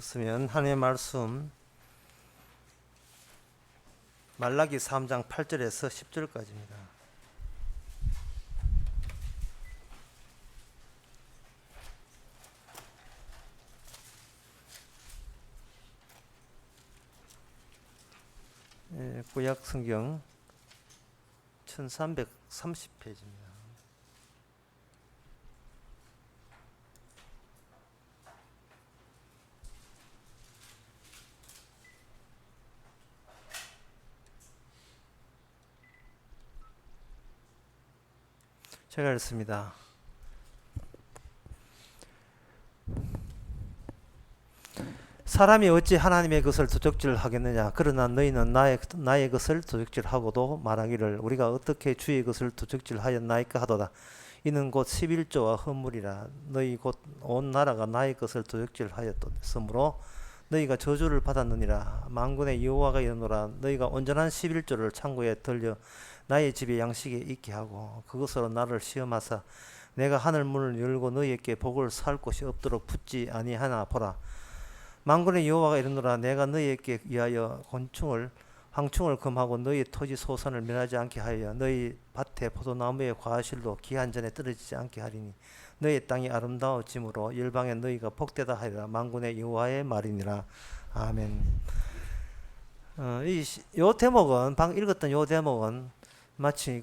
없으면 하나님의 말씀 말라기 3장 8절에서 10절까지입니다. 구약 성경 1330페이지입니다. 제가 읽습니다. 사람이 어찌 하나님의 것을 도적질하겠느냐? 그러나 너희는 나의 것을 도적질하고도 말하기를 우리가 어떻게 주의 것을 도적질하였나이까 하도다. 이는 곧 11조와 헌물이라. 너희 곧 온 나라가 나의 것을 도적질하였으므로 너희가 저주를 받았느니라. 만군의 여호와가 이르노라. 너희가 온전한 11조를 창고에 들려 나의 집에 양식에 있게 하고 그것으로 나를 시험하사 내가 하늘 문을 열고 너희에게 복을 살 곳이 없도록 붙지 아니하나 보라. 만군의 여호와가 이르노라. 내가 너희에게 위하여 황충을 금하고 너희 토지 소산을 멸하지 않게 하여 너희 밭에 포도나무의 과실도 기한 전에 떨어지지 않게 하리니 너희 땅이 아름다워짐으로 열방에 너희가 복되다 하리라. 만군의 여호와의 말이니라. 아멘. 요 대목은 방금 읽었던 요 대목은 마치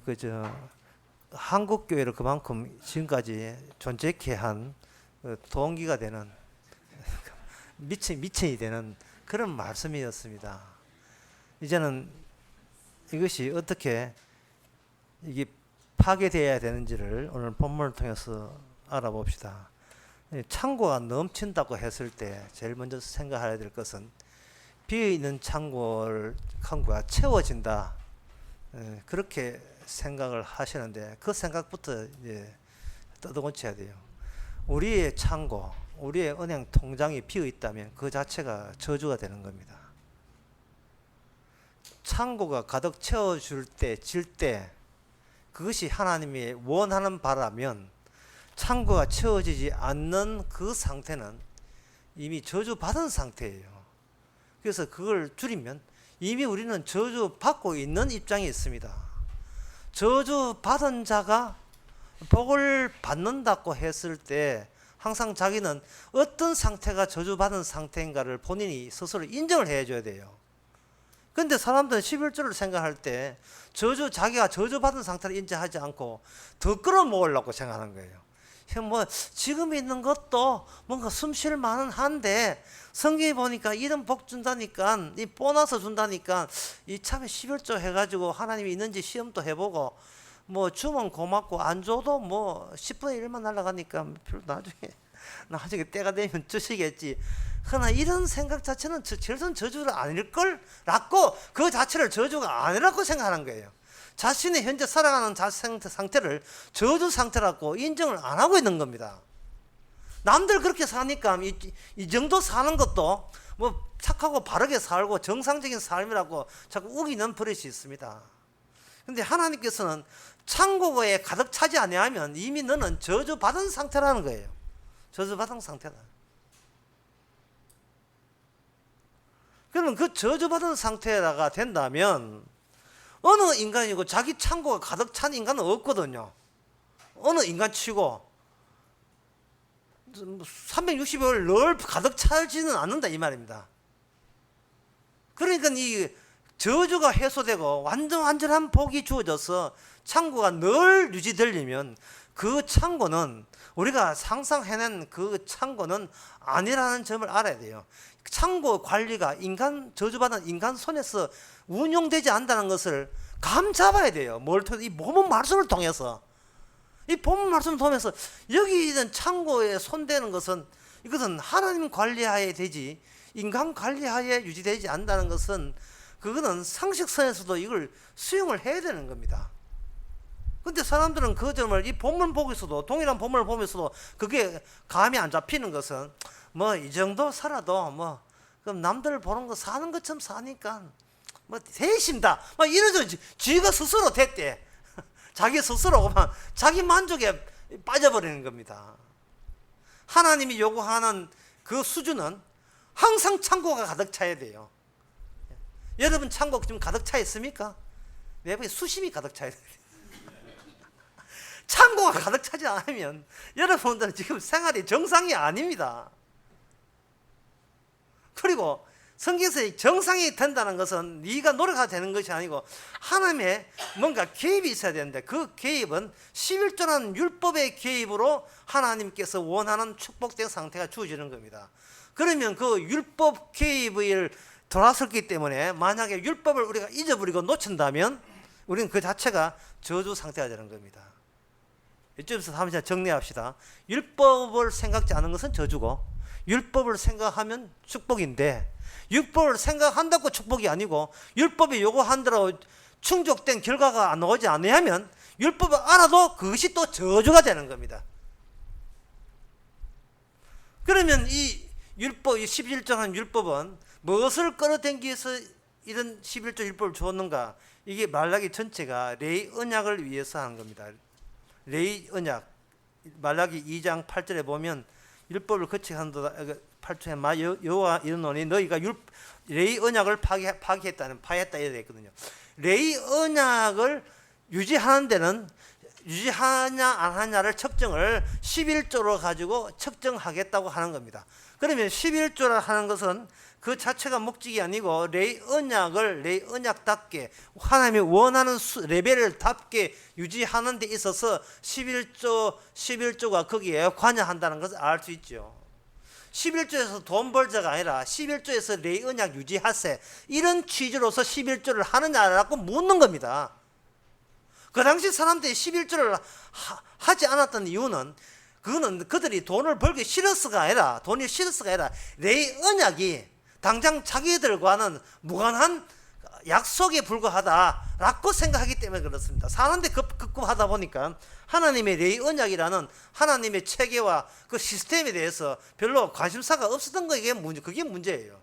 한국 교회를 그만큼 지금까지 존재케 한 동기가 되는 미천이 되는 그런 말씀이었습니다. 이제는 이것이 어떻게 이게 파괴되어야 되는지를 오늘 본문을 통해서 알아봅시다. 창고가 넘친다고 했을 때 제일 먼저 생각해야 될 것은 비어있는 창고가 채워진다. 그렇게 생각을 하시는데 그 생각부터 이제 뜯어고쳐야 돼요. 우리의 창고, 우리의 은행 통장이 비어 있다면 그 자체가 저주가 되는 겁니다. 창고가 가득 채워질 때 그것이 하나님이 원하는 바라면 창고가 채워지지 않는 그 상태는 이미 저주받은 상태예요. 그래서 그걸 줄이면 이미 우리는 저주받고 있는 입장에 있습니다. 저주받은 자가 복을 받는다고 했을 때 항상 자기는 어떤 상태가 저주받은 상태인가를 본인이 스스로 인정을 해줘야 돼요. 그런데 사람들은 11조를 생각할 때 자기가 저주받은 상태를 인정하지 않고 더 끌어모으려고 생각하는 거예요. 지금 있는 것도 뭔가 숨쉴 만은 한데 성경에 보니까 이런 복 준다니까, 이 보너스 준다니까, 이 참에 11조 해가지고 하나님이 있는지 시험도 해보고, 주면 고맙고, 안 줘도 10분의 1만 날아가니까, 나중에 때가 되면 주시겠지. 그러나 이런 생각 자체는 절선 저주가 아닐걸? 라고 그 자체를 저주가 아니라고 생각하는 거예요. 자신이 현재 살아가는 상태를 저주 상태라고 인정을 안 하고 있는 겁니다. 남들 그렇게 사니까 이 정도 사는 것도 착하고 바르게 살고 정상적인 삶이라고 자꾸 우기는 버릇이 있습니다. 그런데 하나님께서는 창고에 가득 차지 아니하면 이미 너는 저주받은 상태라는 거예요. 저주받은 상태다. 그러면 그 저주받은 상태가 된다면 어느 인간이고 자기 창고가 가득 찬 인간은 없거든요. 어느 인간치고 365일 늘 가득 차지는 않는다 이 말입니다. 그러니까 이 저주가 해소되고 완전한 복이 주어져서 창고가 늘 유지되려면 그 창고는 우리가 상상해낸 그 창고는 아니라는 점을 알아야 돼요. 창고 관리가 저주받은 인간 손에서 운용되지 않는다는 것을 감 잡아야 돼요. 이 본문 말씀을 통해서. 이 본문 말씀을 통해서 여기 있는 창고에 손대는 것은 이것은 하나님 관리하에 되지 인간 관리하에 유지되지 않는다는 것은 그거는 상식선에서도 이걸 수용을 해야 되는 겁니다. 근데 사람들은 그 점을 이 본문 보고서도 동일한 본문을 보면서도 그게 감이 안 잡히는 것은 이 정도 살아도 그럼 남들 보는 거 사는 것처럼 사니까 대신다 이러죠. 지가 스스로 됐대. 자기 스스로가 자기 만족에 빠져버리는 겁니다. 하나님이 요구하는 그 수준은 항상 창고가 가득 차야 돼요. 여러분 창고 지금 가득 차 있습니까? 내 앞에 수심이 가득 차야 돼요. 창고가 가득 차지 않으면 여러분들은 지금 생활이 정상이 아닙니다. 그리고 성경에서 정상이 된다는 것은 네가 노력해야 되는 것이 아니고 하나님의 뭔가 개입이 있어야 되는데, 그 개입은 11조라는 율법의 개입으로 하나님께서 원하는 축복된 상태가 주어지는 겁니다. 그러면 그 율법 개입을 돌아섰기 때문에 만약에 율법을 우리가 잊어버리고 놓친다면 우리는 그 자체가 저주 상태가 되는 겁니다. 이쯤에서 한번 정리합시다. 율법을 생각지 않은 것은 저주고, 율법을 생각하면 축복인데, 율법을 생각한다고 축복이 아니고 율법이 요구한 대로 충족된 결과가 나오지 않으면 율법을 알아도 그것이 또 저주가 되는 겁니다. 그러면 이 율법, 이 11조라는 율법은 무엇을 끌어당기기 위해서 이런 11조 율법을 주었는가? 이게 말라기 전체가 레위 언약을 위해서 하는 겁니다. 레위 언약, 말라기 2장 8절에 보면 율법을 거치한도다. 8절에 여호와 이르노니 너희가 레위 언약을 파괴했다 이래야 되거든요. 레위 언약을 유지하는 데는 유지하냐 안 하냐를 측정을 11조로 가지고 측정하겠다고 하는 겁니다. 그러면 11조라 하는 것은 그 자체가 목적이 아니고 레위 언약답게 하나님이 원하는 레벨을답게 유지하는 데 있어서 11조가 거기에 관여한다는 것을 알 수 있죠. 11조에서 돈 벌자가 아니라 11조에서 레위 언약 유지하세, 이런 취지로서 11조를 하느냐라고 묻는 겁니다. 그 당시 사람들이 11조를 하지 않았던 이유는 그거는 그들이 돈을 벌기 싫어서가 아니라 레위 언약이 당장 자기들과는 무관한 약속에 불과하다라고 생각하기 때문에 그렇습니다. 사는데 급급하다 보니까 하나님의 레위 언약이라는 하나님의 체계와 그 시스템에 대해서 별로 관심사가 없었던 거, 그게 문제예요.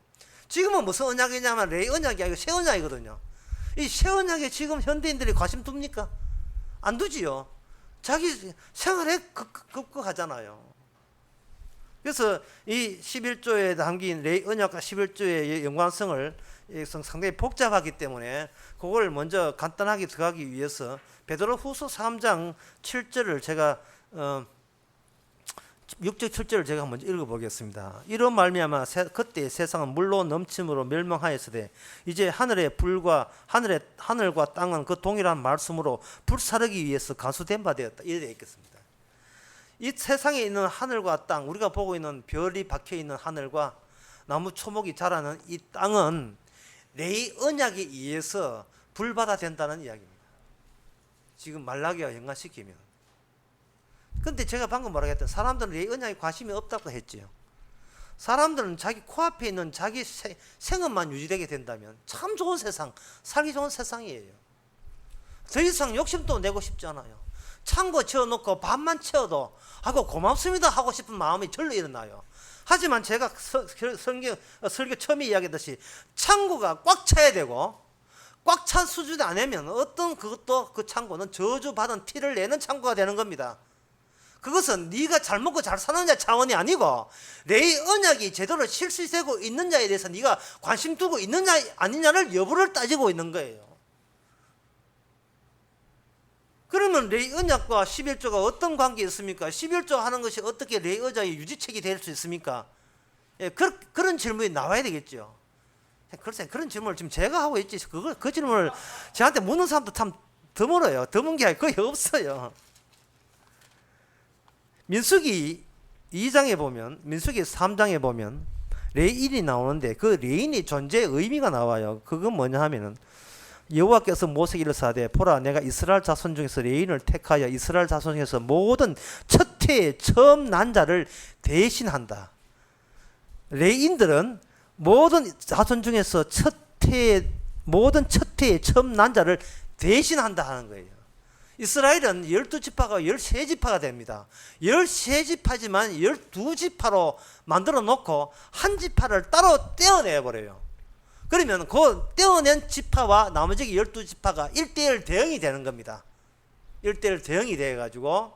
지금은 무슨 언약이냐면 레위 언약이 아니고 새 언약이거든요. 이 새 언약에 지금 현대인들이 관심 둡니까? 안 두지요. 자기 생활에 급급하잖아요. 그래서 이 11조에 담긴 레위 언약과 11조의 연관성을 상당히 복잡하기 때문에 그걸 먼저 간단하게 들어가기 위해서 베드로후서 3장 7절을 제가 6절 7절을 제가 먼저 읽어보겠습니다. 이런 말미암아 그때 세상은 물로 넘침으로 멸망하였으되 이제 하늘과 땅은 그 동일한 말씀으로 불사르기 위해서 간수된 바 되었다, 이렇게 있겠습니다. 이 세상에 있는 하늘과 땅, 우리가 보고 있는 별이 박혀 있는 하늘과 나무 초목이 자라는 이 땅은 레위 언약에 의해서 불바다 된다는 이야기입니다. 지금 말라기와 연관시키면. 근데 제가 방금 뭐라고 했더니 사람들은 레위 언약에 관심이 없다고 했지요. 사람들은 자기 코앞에 있는 자기 생업만 유지되게 된다면 참 좋은 세상, 살기 좋은 세상이에요. 더 이상 욕심도 내고 싶지 않아요. 창고 채워놓고 밥만 채워도 하고 고맙습니다 하고 싶은 마음이 절로 일어나요. 하지만 제가 설교 처음에 이야기했듯이 창고가 꽉 차야 되고, 꽉 찬 수준이 아니면 그것도 그 창고는 저주받은 티를 내는 창고가 되는 겁니다. 그것은 네가 잘 먹고 잘 사느냐 차원이 아니고 레위 언약이 제대로 실시되고 있느냐에 대해서 네가 관심 두고 있느냐 아니냐를 여부를 따지고 있는 거예요. 그러면 레위 언약과 11조가 어떤 관계 있습니까? 11조 하는 것이 어떻게 레위 언약의 유지책이 될 수 있습니까? 예, 그런 질문이 나와야 되겠죠. 글쎄, 그런 질문을 지금 제가 하고 있지, 그 질문을 저한테 묻는 사람도 참 드물어요. 드문 게 거의 없어요. 민수기 2장에 보면, 민수기 3장에 보면 레인이 나오는데 그 레인이 존재의 의미가 나와요. 그건 뭐냐 하면은 여호와께서 모세에게 이르사되 보라 내가 이스라엘 자손 중에서 레인을 택하여 이스라엘 자손 중에서 모든 첫 해의 처음 난 자를 대신한다. 레인들은 모든 자손 중에서 모든 첫 해의 처음 난 자를 대신한다 하는 거예요. 이스라엘은 12지파가 13지파가 됩니다. 13지파지만 12지파로 만들어 놓고 한 지파를 따로 떼어내 버려요. 그러면 그 떼어낸 지파와 나머지 12지파가 1대1 대응이 되는 겁니다. 1대1 대응이 돼 가지고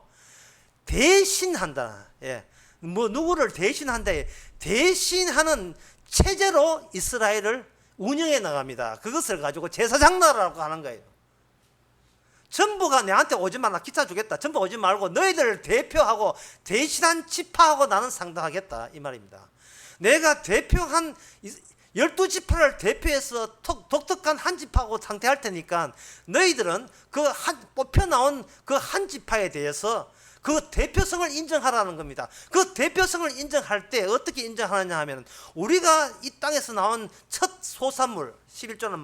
대신한다. 예. 뭐 누구를 대신한다. 대신하는 체제로 이스라엘을 운영해 나갑니다. 그것을 가지고 제사장 나라라고 하는 거예요. 전부가 내한테 오지 말라, 기차 주겠다. 전부 오지 말고 너희들을 대표하고 대신한 지파하고 나는 상담하겠다, 이 말입니다. 내가 대표한 12지파를 대표해서 독특한 한 지파하고 상대할 테니까 너희들은 그 뽑혀 나온 그 한 지파에 대해서 그 대표성을 인정하라는 겁니다. 그 대표성을 인정할 때 어떻게 인정하느냐 하면, 우리가 이 땅에서 나온 첫 소산물, 11조는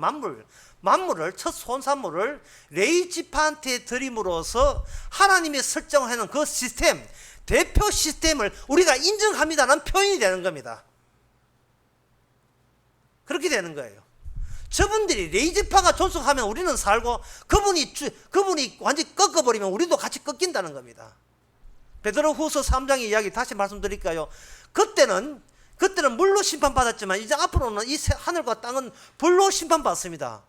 만물을, 첫 소산물을 레위 지파한테 드림으로써 하나님이 설정하는 그 시스템, 대표 시스템을 우리가 인정합니다라는 표현이 되는 겁니다. 그렇게 되는 거예요. 저분들이 레위 지파가 존속하면 우리는 살고, 그분이 완전히 꺾어버리면 우리도 같이 꺾인다는 겁니다. 베드로후서 3장의 이야기 다시 말씀드릴까요? 그때는 물로 심판받았지만 이제 앞으로는 이 하늘과 땅은 불로 심판받습니다.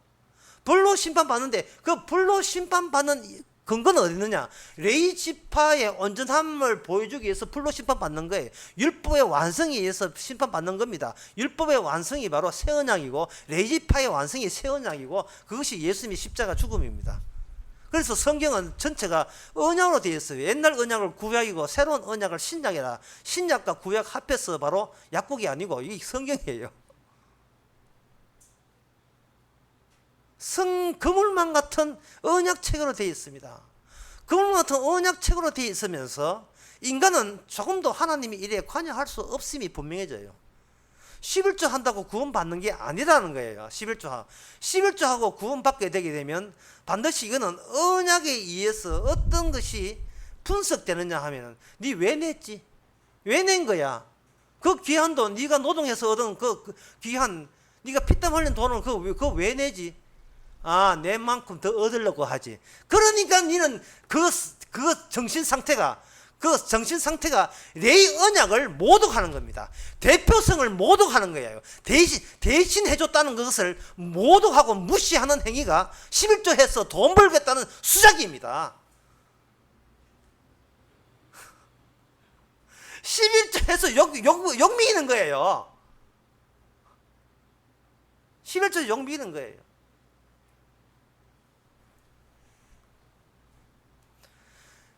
불로 심판받는데 그 불로 심판받는 근거는 어디 있느냐? 레위 지파의 온전함을 보여주기 위해서 불로 심판받는 거예요. 율법의 완성에 의해서 심판받는 겁니다. 율법의 완성이 바로 새 언약이고, 레위 지파의 완성이 새 언약이고, 그것이 예수님의 십자가 죽음입니다. 그래서 성경은 전체가 언약으로 되어 있어요. 옛날 언약을 구약이고 새로운 언약을 신약이라, 신약과 구약 합해서 바로 약국이 아니고 이 성경이에요. 그물망 같은 언약책으로 되어 있습니다. 그물망 같은 언약책으로 되어 있으면서 인간은 조금도 하나님의 일에 관여할 수 없음이 분명해져요. 11조 한다고 구원받는 게 아니라는 거예요. 11조하고 구원받게 되게 되면 반드시 이거는 언약에 의해서 어떤 것이 분석되느냐 하면, 네 왜 냈지? 왜 낸 거야? 그 귀한 돈, 네가 노동해서 얻은 그 귀한, 네가 피땀 흘린 돈을 그거 왜 내지? 아, 내 만큼 더 얻으려고 하지. 그러니까 니는 그 정신 상태가 레위 언약을 모독하는 겁니다. 대표성을 모독하는 거예요. 대신 해줬다는 것을 모독하고 무시하는 행위가 11조 해서 돈 벌겠다는 수작입니다. 11조 해서 욕 미는 거예요. 11조 욕 미는 거예요.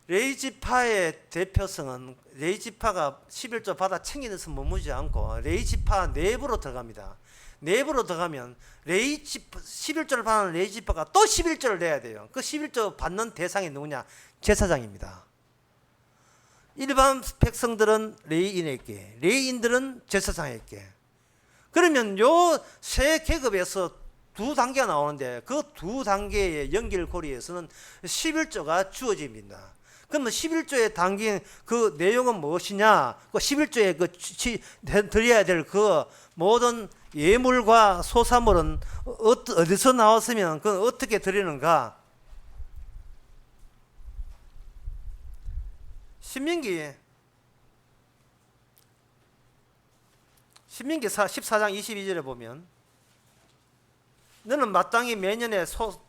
레위 지파의 대표성은, 레위 지파가 11조 받아 챙기면서 머무지 않고 레위 지파 내부로 들어갑니다. 내부로 들어가면 11조를 받는 레위 지파가 또 11조를 내야 돼요. 그 11조 받는 대상이 누구냐? 제사장입니다. 일반 백성들은 레위인에게, 레위인들은 제사장에게. 그러면 요 세 계급에서 두 단계가 나오는데, 그 두 단계의 연결고리에서는 11조가 주어집니다. 그러면 11조에 담긴 그 내용은 무엇이냐? 그 11조에 드려야 될 그 모든 예물과 소사물은 어디서 나왔으면 그건 어떻게 드리는가? 신명기 14장 22절에 보면, 너는 마땅히 매년에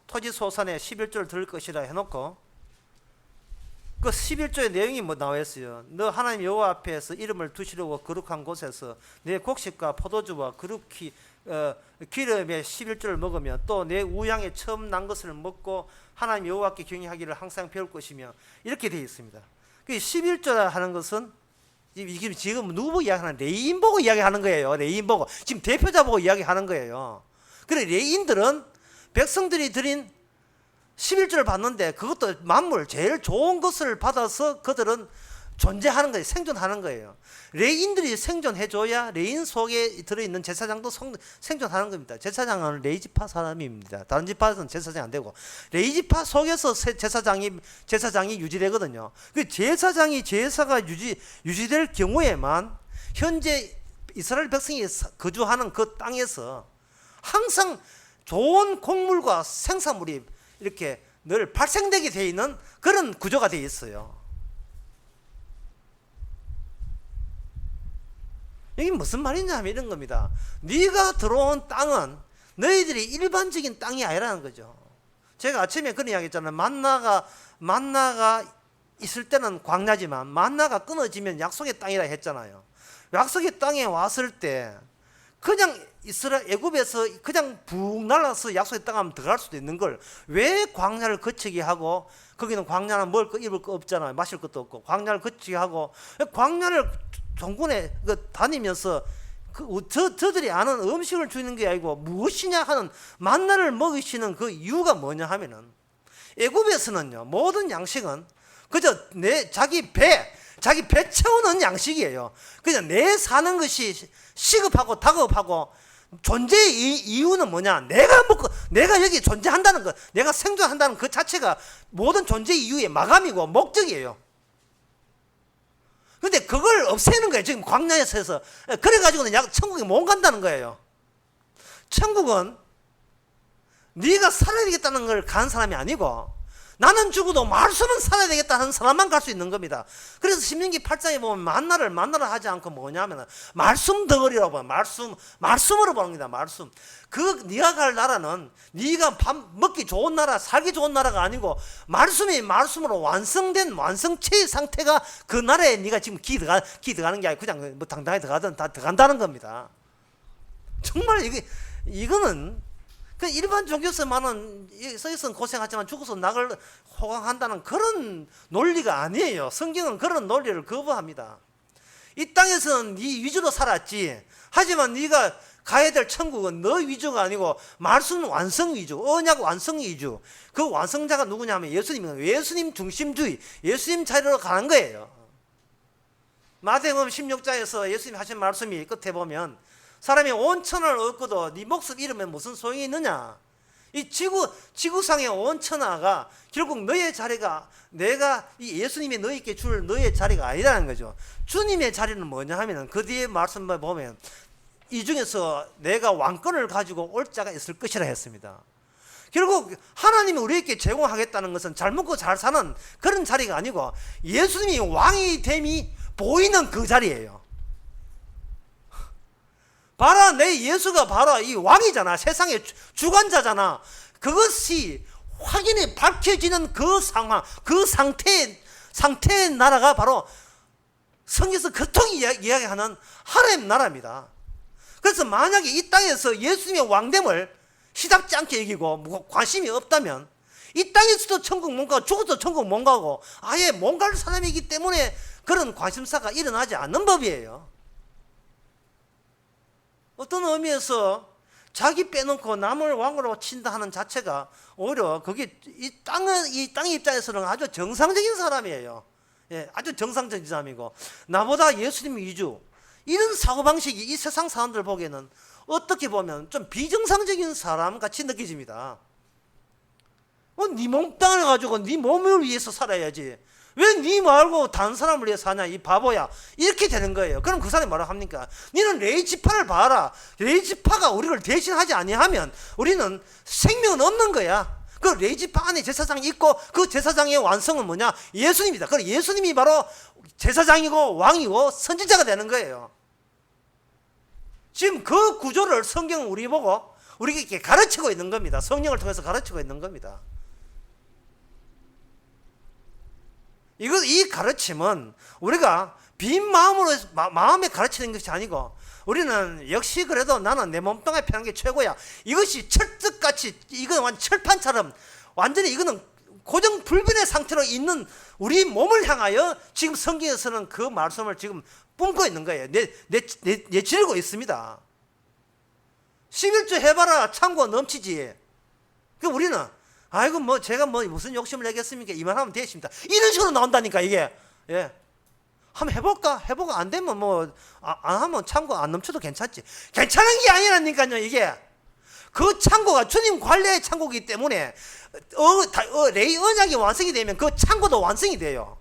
토지 소산에 11조를 드릴 것이라 해놓고, 그 11조의 내용이 뭐 나와 있어요. 너 하나님 여호와 앞에서 이름을 두시려고 거룩한 곳에서 내 곡식과 포도주와 기름의 11조를 먹으며, 또 내 우양에 처음 난 것을 먹고 하나님 여호와께 경외하기를 항상 배울 것이며, 이렇게 되어 있습니다. 그 11조라 하는 것은 지금 누구 보고 이야기하는, 레위인 보고 이야기하는 거예요. 레위인 보고, 지금 대표자 보고 이야기하는 거예요. 그래, 레위인들은 백성들이 드린 11조를 받는데, 그것도 만물 제일 좋은 것을 받아서 그들은 존재하는 거예요. 생존하는 거예요. 레위인들이 생존해줘야 레위인 속에 들어있는 제사장도 생존하는 겁니다. 제사장은 레위 지파 사람입니다. 다른 지파에서는 제사장이 안 되고, 레위 지파 속에서 제사장이 유지되거든요. 그 제사가 유지될 경우에만 현재 이스라엘 백성이 거주하는 그 땅에서 항상 좋은 곡물과 생산물이 이렇게 늘 발생되게 되어 있는 그런 구조가 되어 있어요. 이게 무슨 말이냐 하면 이런 겁니다. 네가 들어온 땅은 너희들이 일반적인 땅이 아니라는 거죠. 제가 아침에 그런 이야기 했잖아요. 만나가 있을 때는 광야지만 만나가 끊어지면 약속의 땅이라 했잖아요. 약속의 땅에 왔을 때 그냥 애굽에서 그냥 붕 날아서 약속의 땅 하면 들어갈 수도 있는 걸 왜 광야를 거치게 하고, 거기는 광야는 먹을 거 입을 거 없잖아요. 마실 것도 없고 광야를 거치게 하고, 광야를 종군에 다니면서 저들이 아는 음식을 주는 게 아니고 무엇이냐 하는 만나를 먹이시는 그 이유가 뭐냐 하면은, 애굽에서는요 모든 양식은 그저 자기 배 채우는 양식이에요. 그냥 내 사는 것이 시급하고 다급하고, 존재의 이유는 뭐냐? 내가 여기 존재한다는 것, 내가 생존한다는 그 자체가 모든 존재의 이유의 마감이고 목적이에요. 근데 그걸 없애는 거예요. 지금 광야에서 해서. 그래가지고는 천국에 못 간다는 거예요. 천국은 네가 살아야 되겠다는 걸 간 사람이 아니고, 나는 죽어도 말씀은 살아야 되겠다는 사람만 갈 수 있는 겁니다. 그래서 신명기 8장에 보면 만나를 하지 않고 뭐냐면 말씀 덩어리라고 봐요. 말씀으로 보는 겁니다. 말씀. 네가 갈 나라는 네가 밥 먹기 좋은 나라, 살기 좋은 나라가 아니고, 말씀으로 완성된 완성체의 상태가 그 나라에 네가 지금 기 들어가는 게 아니고 그냥 뭐 당당하게 들어가든 다 들어간다는 겁니다. 정말 이거는 그 일반 종교서만은 써있으면 고생하지만 죽어서 낙을 호강한다는 그런 논리가 아니에요. 성경은 그런 논리를 거부합니다. 이 땅에서는 네 위주로 살았지, 하지만 네가 가야 될 천국은 너 위주가 아니고 말씀 완성 위주, 언약 완성 위주. 그 완성자가 누구냐면 예수님이에요. 예수님 중심주의, 예수님 자리로 가는 거예요. 마태복음 16장에서 예수님 하신 말씀이 끝에 보면, 사람이 온 천하를 얻고도 네 목숨 잃으면 무슨 소용이 있느냐. 이 지구상의 온 천하가 결국 너의 자리가, 이 예수님이 너에게 줄 너의 자리가 아니라는 거죠. 주님의 자리는 뭐냐 하면, 그 뒤에 말씀을 보면 이 중에서 내가 왕권을 가지고 올 자가 있을 것이라 했습니다. 결국 하나님이 우리에게 제공하겠다는 것은 잘 먹고 잘 사는 그런 자리가 아니고, 예수님이 왕이 됨이 보이는 그 자리예요. 봐라, 내 예수가 바로 이 왕이잖아. 세상의 주관자잖아. 그것이 확연히 밝혀지는 그 상황, 그 상태의 나라가 바로 성경에서 그토록 이야기하는 하나님 나라입니다. 그래서 만약에 이 땅에서 예수님의 왕됨을 시답지 않게 여기고 관심이 없다면, 이 땅에서도 천국 못 가고 죽어도 천국 못 가고 아예 못 갈 사람이기 때문에 그런 관심사가 일어나지 않는 법이에요. 어떤 의미에서 자기 빼놓고 남을 왕으로 친다 하는 자체가 오히려 그게 이 땅의 입장에서는 아주 정상적인 사람이에요. 예, 아주 정상적인 사람이고, 나보다 예수님 위주, 이런 사고방식이 이 세상 사람들 보기에는 어떻게 보면 좀 비정상적인 사람 같이 느껴집니다. 네 몸땅을 가지고 네 몸을 위해서 살아야지, 왜 네 말고 다른 사람을 위해 사냐, 이 바보야. 이렇게 되는 거예요. 그럼 그 사람이 뭐라 합니까? 너는 레이지파를 봐라. 레이지파가 우리를 대신하지 아니하면 우리는 생명은 없는 거야. 그 레이지파 안에 제사장이 있고, 그 제사장의 완성은 뭐냐? 예수님이다. 그럼 예수님이 바로 제사장이고 왕이고 선지자가 되는 거예요. 지금 그 구조를 성경은 우리 보고 우리에게 가르치고 있는 겁니다. 성령을 통해서 가르치고 있는 겁니다. 이 가르침은 우리가 빈 마음으로 마음에 가르치는 것이 아니고, 우리는 역시 그래도 나는 내 몸뚱아리 패는 게 최고야. 이것이 철뜻같이, 이건 완전 철판처럼 완전히 이거는 고정불변의 상태로 있는 우리 몸을 향하여 지금 성경에서는 그 말씀을 지금 뿜고 있는 거예요. 내지르고 있습니다. 11조 해봐라 창고 넘치지. 그 우리는 아이고 뭐 제가 뭐 무슨 욕심을 내겠습니까? 이만하면 되십니다. 이런 식으로 나온다니까 이게. 예. 한번 해보고 안 되면 뭐 안 하면 창고 안 넘쳐도 괜찮지. 괜찮은 게 아니라니까요 이게. 그 창고가 주님 관리의 창고이기 때문에 레이 언약이 완성이 되면 그 창고도 완성이 돼요.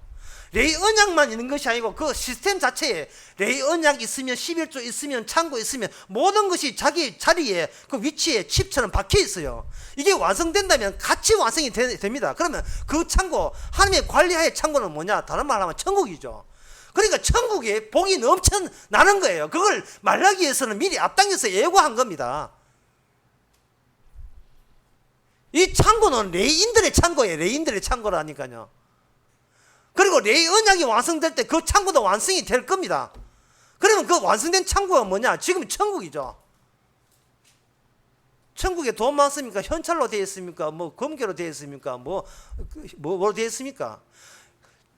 레이 언약만 있는 것이 아니고 그 시스템 자체에 레이 언약 있으면 11조 있으면 창고 있으면 모든 것이 자기 자리에 그 위치에 칩처럼 박혀 있어요. 이게 완성된다면 같이 완성이 됩니다. 그러면 그 창고, 하나님의 관리하의 창고는 뭐냐? 다른 말로 하면 천국이죠. 그러니까 천국에 복이 넘쳐나는 거예요. 그걸 말라기에서는 미리 앞당겨서 예고한 겁니다. 이 창고는 레이인들의 창고예요. 레이인들의 창고라니까요. 그리고 레이 언약이 완성될 때 그 창고도 완성이 될 겁니다. 그러면 그 완성된 창고가 뭐냐? 지금 천국이죠. 천국에 돈 많습니까? 현찰로 되어 있습니까? 뭐 금괴로 되어 있습니까? 뭐로 되어 있습니까?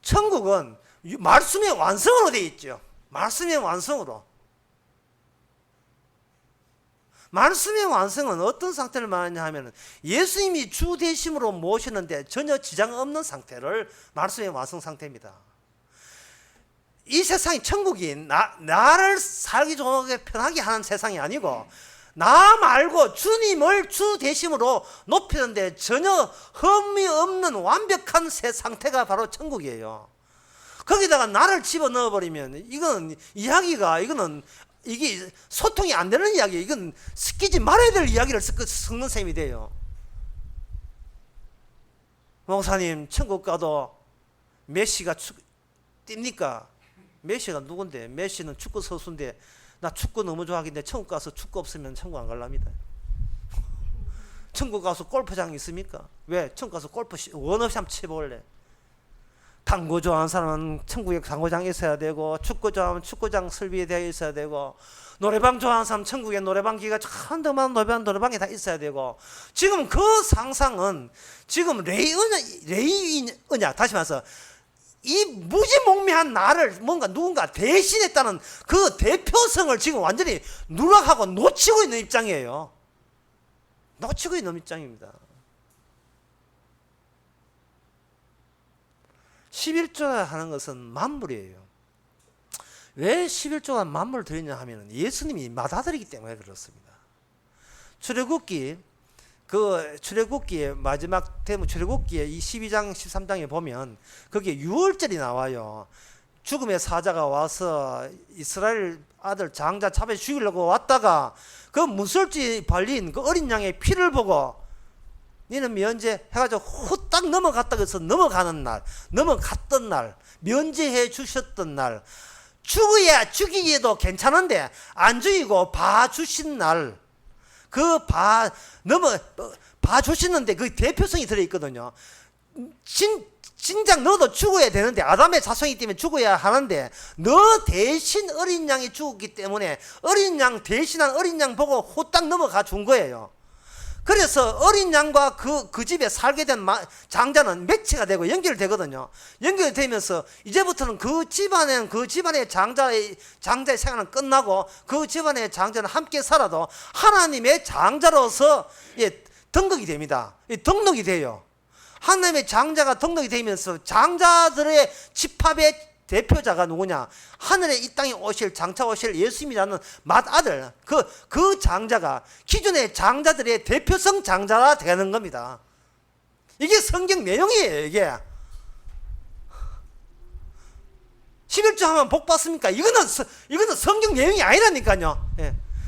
천국은 말씀의 완성으로 되어 있죠. 말씀의 완성으로. 말씀의 완성은 어떤 상태를 말하냐 하면 예수님이 주 대심으로 모시는데 전혀 지장 없는 상태를 말씀의 완성 상태입니다. 이 세상이 천국이 나를 살기 좋게 편하게 하는 세상이 아니고 나 말고 주님을 주 대심으로 높이는데 전혀 흠이 없는 완벽한 새 상태가 바로 천국이에요. 거기다가 나를 집어넣어 버리면 이건 이게 소통이 안 되는 이야기예요. 이건 섞이지 말아야 될 이야기를 섞는 셈이 돼요. 목사님, 천국 가도 메시가 뜁니까? 메시가 누군데? 메시는 축구 선수인데 나 축구 너무 좋아하긴데 천국 가서 축구 없으면 천국 안 갈랍니다. 천국 가서 골프장 있습니까? 왜? 천국 가서 골프 원없이 한번 쳐볼래. 당구 좋아하는 사람은 천국에 당구장 있어야 되고, 축구 좋아하면 축구장 설비되어 있어야 되고, 노래방 좋아하는 사람은 천국에 노래방 기가 한동안 노래방에 다 있어야 되고. 지금 그 상상은 지금 레이 언약 다시 말해서 이 무지몽매한 나를 누군가 대신했다는 그 대표성을 지금 완전히 누락하고 놓치고 있는 입장이에요. 놓치고 있는 입장입니다. 11조 하는 것은 만물이에요. 왜 11조가 만물을 드리냐 하면 예수님이 맏아들이기 때문에 그렇습니다. 출애굽기의 마지막 대목 출애굽기의 이 12장 13장에 보면 거기에 유월절이 나와요. 죽음의 사자가 와서 이스라엘 아들 장자 잡아 죽이려고 왔다가 그 문설주에 발린 그 어린 양의 피를 보고 너는 면제 해가지고 후딱 넘어갔다 해서 넘어갔던 날, 면제해 주셨던 날, 죽이기에도 괜찮은데 안 죽이고 봐주신 날, 봐주시는데 그 대표성이 들어있거든요. 진작 너도 죽어야 되는데, 아담의 자손이기 때문에 죽어야 하는데, 너 대신 어린 양이 죽었기 때문에 어린 양 대신한 어린 양 보고 후딱 넘어가 준 거예요. 그래서 어린 양과 그 집에 살게 된 장자는 매치가 되고 연결되거든요. 연결되면서 이제부터는 그 집안의 장자의 생활은 끝나고 그 집안의 장자는 함께 살아도 하나님의 장자로서 등극이 됩니다. 등록이 돼요. 하나님의 장자가 등록이 되면서 장자들의 집합의 대표자가 누구냐? 하늘에 이 땅에 장차 오실 예수님이라는 맏아들, 그 장자가 기존의 장자들의 대표성 장자가 되는 겁니다. 이게 성경 내용이에요, 이게. 11조 하면 복 받습니까? 이거는 성경 내용이 아니라니까요.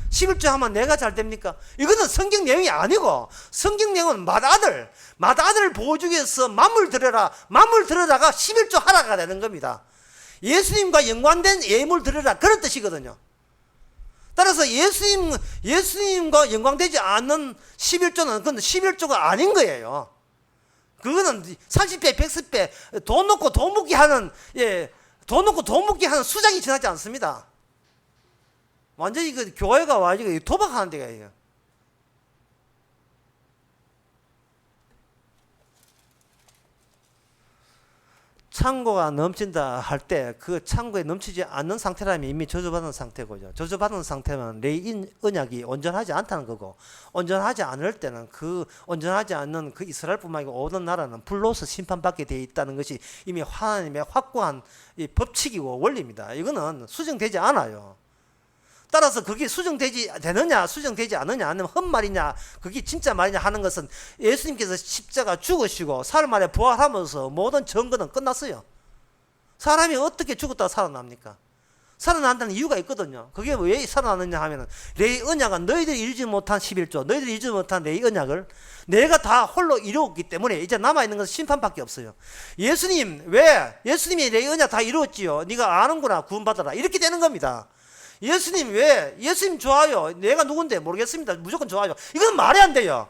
11조 하면 내가 잘 됩니까? 이거는 성경 내용이 아니고, 성경 내용은 맏아들 보여주기 위해서 만물 들여다가 11조 하라가 되는 겁니다. 예수님과 연관된 예물 드려라, 그런 뜻이거든요. 따라서 예수님과 연관되지 않는 11조는 그건 11조가 아닌 거예요. 그거는 30배, 100배 돈 놓고 돈 묻기 하는 수장이 지나지 않습니다. 완전히 교회가 와가지고 도박하는 데가 이에요. 창고가 넘친다 할 때 그 창고에 넘치지 않는 상태라면 이미 저주받은 상태고요. 저주받은 상태는 레위 언약이 온전하지 않다는 거고, 온전하지 않을 때는 온전하지 않는 그 이스라엘뿐만 아니고 오는 나라는 불로서 심판받게 되어 있다는 것이 이미 하나님의 확고한 이 법칙이고 원리입니다. 이거는 수정되지 않아요. 따라서 그게 수정되지 않느냐, 아니면 헛말이냐, 그게 진짜 말이냐 하는 것은 예수님께서 십자가 죽으시고 사흘 만에 부활하면서 모든 증거는 끝났어요. 사람이 어떻게 죽었다가 살아납니까? 살아난다는 이유가 있거든요. 그게 왜 살아나느냐 하면은 레위 언약은 너희들이 이루지 못한 11조, 너희들이 이루지 못한 레위 언약을 내가 다 홀로 이루었기 때문에 이제 남아있는 것은 심판밖에 없어요. 예수님이 레위 언약 다 이루었지요. 네가 아는구나, 구원받아라, 이렇게 되는 겁니다. 예수님 좋아요. 내가 누군데 모르겠습니다. 무조건 좋아요. 이건 말이 안 돼요.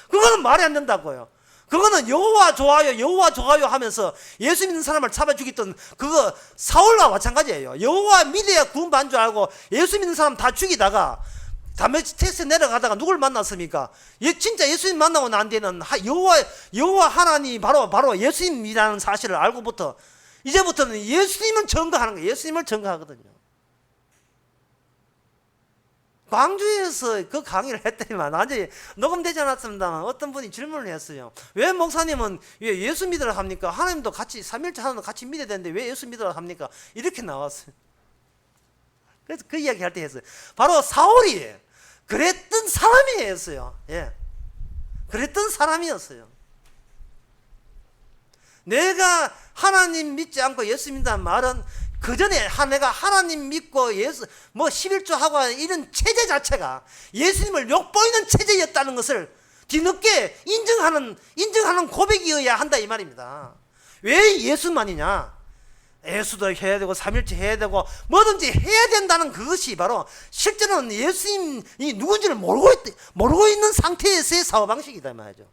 그거는 말이 안 된다고요. 그거는 여호와 좋아요 하면서 예수 믿는 사람을 잡아 죽였던 그거 사울과 마찬가지예요. 여호와 믿어야 구원받는 줄 알고 예수 믿는 사람 다 죽이다가 다메섹에 내려가다가 누굴 만났습니까? 진짜 예수님 만나고 난 뒤에는 여호와 하나님이 바로 예수님이라는 사실을 알고부터 이제부터는 예수님을 증거하는 거예요. 예수님을 증거하거든요. 광주에서 그 강의를 했더니만 완전히 녹음되지 않았습니다만 어떤 분이 질문을 했어요. 왜 목사님은 왜 예수 믿으라 합니까? 하나님도 같이 삼일째 하나님도 같이 믿어야 되는데 왜 예수 믿으라 합니까? 이렇게 나왔어요. 그래서 그 이야기 할 때 했어요. 바로 사울이 그랬던 사람이었어요. 예. 그랬던 사람이었어요. 내가 하나님 믿지 않고 예수 믿는다는 말은 그 전에 내가 하나님 믿고 예수 11조 하고 이런 체제 자체가 예수님을 욕보이는 체제였다는 것을 뒤늦게 인정하는 고백이어야 한다 이 말입니다. 왜 예수만이냐? 예수도 해야 되고 삼일째 해야 되고 뭐든지 해야 된다는 그것이 바로 실제로는 예수님이 누군지를 모르고 있는 상태에서의 사고방식이다 말이죠.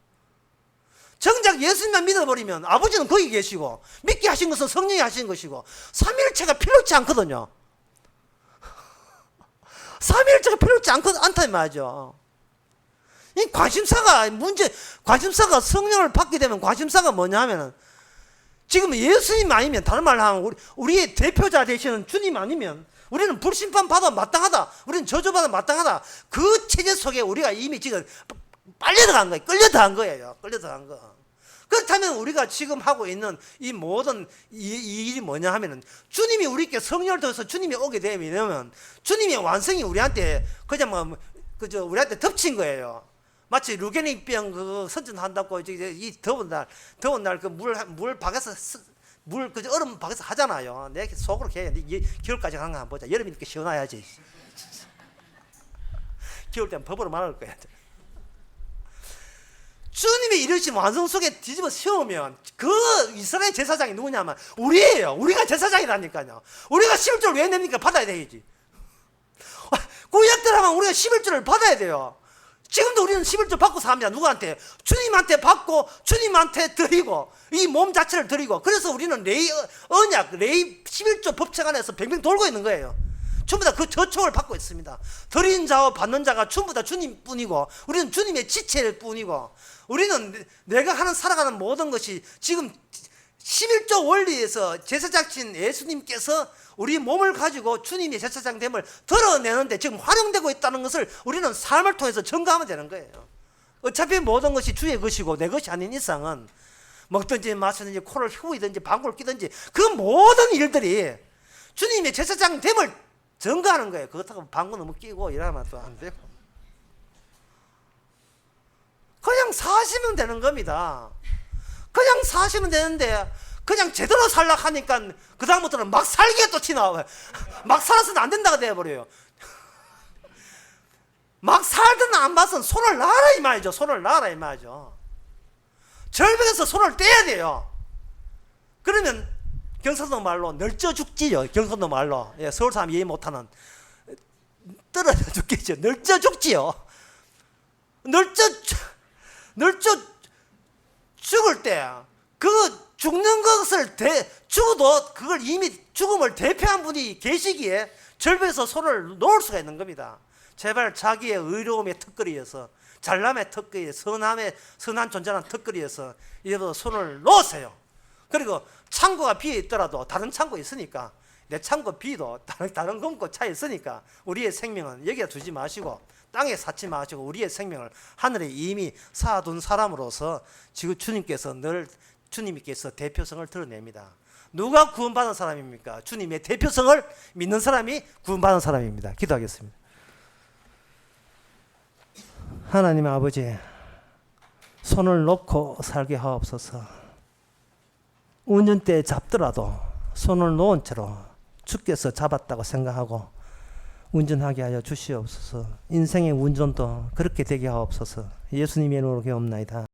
정작 예수님만 믿어버리면 아버지는 거기 계시고 믿게 하신 것은 성령이 하신 것이고 삼위일체가 필요치 않거든요. 삼위일체가 필요치 않다 말이죠. 이 관심사가 성령을 받게 되면 관심사가 뭐냐 하면은 지금 예수님 아니면 다른 말로 하면 우리의 대표자 되시는 주님 아니면 우리는 불심판 받아 마땅하다. 우리는 저주받아 마땅하다. 그 체제 속에 우리가 이미 지금 빨려 들어간 거예요. 끌려 들어간 거예요. 끌려 들어간 거. 그렇다면 우리가 지금 하고 있는 이 모든 이 일이 뭐냐 하면은 주님이 우리께 성령을 통해서 주님이 오게 되면 주님의 완성이 우리한테 그냥 그저 우리한테 덮친 거예요. 마치 루게닉병 그 선전한다고 이 더운 날 그 물 밖에서 그 얼음 밖에서 하잖아요. 내 속으로 해야 돼. 겨울까지 가는 거 한번 보자. 여름이 이렇게 시원해야지. 겨울 때는 법으로 말할 거야. 주님이 이러신 완성 속에 뒤집어 씌우면 그 이스라엘 제사장이 누구냐면 우리예요. 우리가 제사장이라니까요. 우리가 11조를 왜 냅니까? 받아야 되지. 구약 때 하면 우리가 11조를 받아야 돼요. 지금도 우리는 11조 받고 삽니다. 누구한테? 주님한테 받고 주님한테 드리고 이 몸 자체를 드리고 그래서 우리는 레이 11조 법칙 안에서 뱅뱅 돌고 있는 거예요. 전부 다 그 저촉을 받고 있습니다. 드린 자와 받는 자가 전부 다 주님뿐이고 우리는 주님의 지체일 뿐이고 우리는 내가 살아가는 모든 것이 지금 11조 원리에서 제사장신 예수님께서 우리 몸을 가지고 주님의 제사장됨을 드러내는데 지금 활용되고 있다는 것을 우리는 삶을 통해서 증거하면 되는 거예요. 어차피 모든 것이 주의 것이고 내 것이 아닌 이상은 먹든지 마시든지 코를 휘이든지 방구를 끼든지 그 모든 일들이 주님의 제사장됨을 증거하는 거예요. 그렇다고 방구 너무 끼고 이러면 또 안 되고 그냥 사시면 되는 겁니다. 그냥 사시면 되는데 그냥 제대로 살라 하니까 그 다음부터는 막 살기가 또 튀나와요. 막 살아서는 안 된다가 돼버려요. 막 살든 안 봐서는 손을 놔라 이 말이죠. 손을 놔라 이 말이죠. 절벽에서 손을 떼야 돼요. 그러면 경상도 말로 널쪄 죽지요. 경상도 말로 서울 사람 이해 못하는 떨어져 죽겠죠. 널쪄 죽지요. 널쪄 죽을 때 그 죽는 것을 죽어도 그걸 이미 죽음을 대표한 분이 계시기에 절벽에서 손을 놓을 수가 있는 겁니다. 제발 자기의 의로움의 턱걸이에서 잘남의 턱걸이 선한 존재라는 턱걸이에서 이제부터 손을 놓으세요. 그리고 창고가 비어 있더라도 다른 창고 있으니까 내 창고 비도 다른 검고 차 있으니까 우리의 생명은 여기에 두지 마시고 땅에 쌓지 마시고 우리의 생명을 하늘에 이미 쌓아둔 사람으로서 지금 주님께서 대표성을 드러냅니다. 누가 구원받은 사람입니까? 주님의 대표성을 믿는 사람이 구원받은 사람입니다. 기도하겠습니다. 하나님 아버지, 손을 놓고 살게 하옵소서. 운전대에 잡더라도 손을 놓은 채로 주께서 잡았다고 생각하고 운전하게 하여 주시옵소서. 인생의 운전도 그렇게 되게 하옵소서. 예수님의 이름으로 기도합나이다.